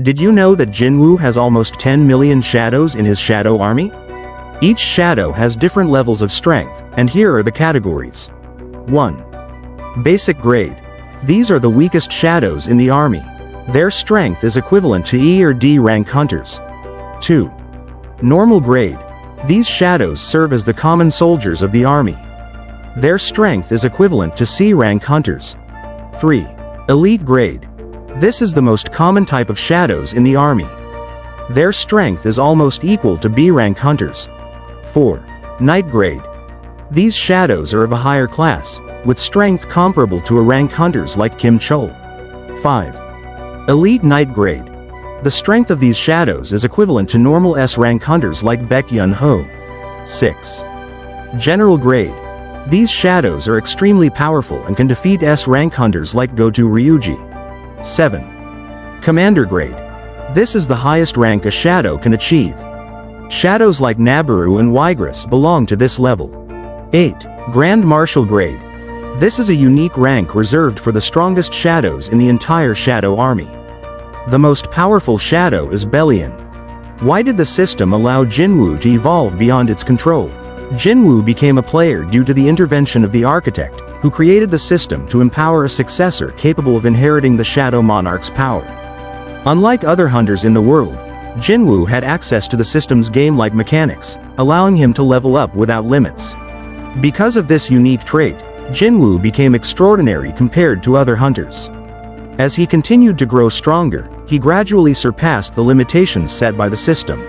Did you know that Jinwoo has almost 10 million shadows in his shadow army? Each shadow has different levels of strength, and here are the categories. 1. Basic grade. These are the weakest shadows in the army. Their strength is equivalent to E or D rank hunters. 2. Normal grade. These shadows serve as the common soldiers of the army. Their strength is equivalent to C rank hunters. 3. Elite grade. This is the most common type of shadows in the army. Their strength is almost equal to B rank hunters. 4. Knight grade. These shadows are of a higher class, with strength comparable to a rank hunters like Kim Chol. 5. Elite Knight grade. The strength of these shadows is equivalent to normal S rank hunters like Baek Yun Ho. 6. General grade. These shadows are extremely powerful and can defeat S rank hunters like Goju Ryuji. 7. Commander grade. This is the highest rank a shadow can achieve. Shadows like Nabaru and Wigris belong to this level. 8. Grand Marshal grade. This is a unique rank reserved for the strongest shadows in the entire shadow army. The most powerful shadow is Belian. Why did the system allow Jinwoo to evolve beyond its control? Jinwoo became a player due to the intervention of the architect, who created the system to empower a successor capable of inheriting the Shadow Monarch's power. Unlike other hunters in the world, Jinwoo had access to the system's game-like mechanics, allowing him to level up without limits. Because of this unique trait, Jinwoo became extraordinary compared to other hunters. As he continued to grow stronger, he gradually surpassed the limitations set by the system.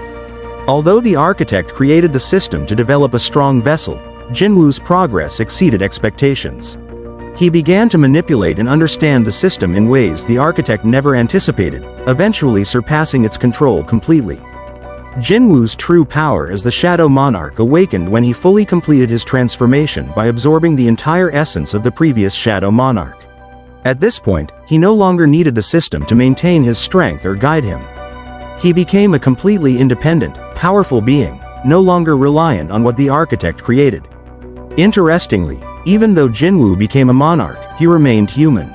Although the architect created the system to develop a strong vessel, Jinwoo's progress exceeded expectations. He began to manipulate and understand the system in ways the architect never anticipated, eventually surpassing its control completely. Jinwoo's true power as the Shadow Monarch awakened when he fully completed his transformation by absorbing the entire essence of the previous Shadow Monarch. At this point, he no longer needed the system to maintain his strength or guide him. He became a completely independent, powerful being, no longer reliant on what the architect created. Interestingly, even though Jinwoo became a monarch, he remained human.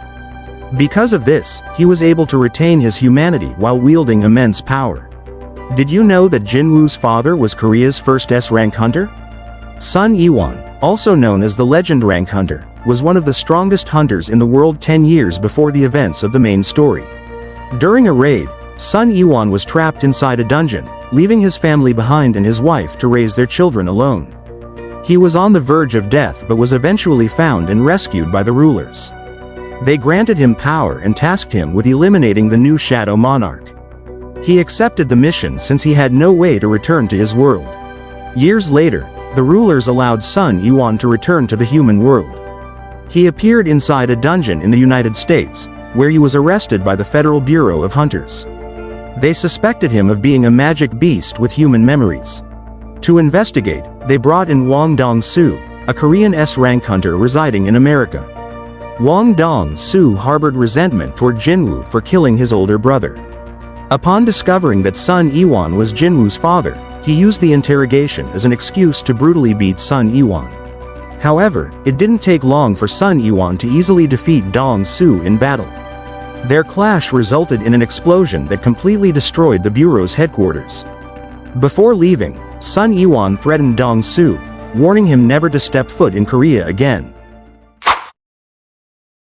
Because of this, he was able to retain his humanity while wielding immense power. Did you know that Jinwoo's father was Korea's first S-rank hunter? Sun Iwan, also known as the Legend rank hunter, was one of the strongest hunters in the world 10 years before the events of the main story. During a raid, Sun Iwan was trapped inside a dungeon, leaving his family behind and his wife to raise their children alone. He was on the verge of death but was eventually found and rescued by the rulers. They granted him power and tasked him with eliminating the new Shadow Monarch. He accepted the mission since he had no way to return to his world. Years later, the rulers allowed Sun Iwan to return to the human world. He appeared inside a dungeon in the United States, where he was arrested by the Federal Bureau of Hunters. They suspected him of being a magic beast with human memories. To investigate, they brought in Wang Dong-soo, a Korean S-rank hunter residing in America. Wang Dong-soo harbored resentment toward Jinwoo for killing his older brother. Upon discovering that Sun Iwan was Jinwoo's father, he used the interrogation as an excuse to brutally beat Sun Iwan. However, it didn't take long for Sun Iwan to easily defeat Dong-soo in battle. Their clash resulted in an explosion that completely destroyed the Bureau's headquarters. Before leaving, Sun Iwan threatened Dong-soo, warning him never to step foot in Korea again.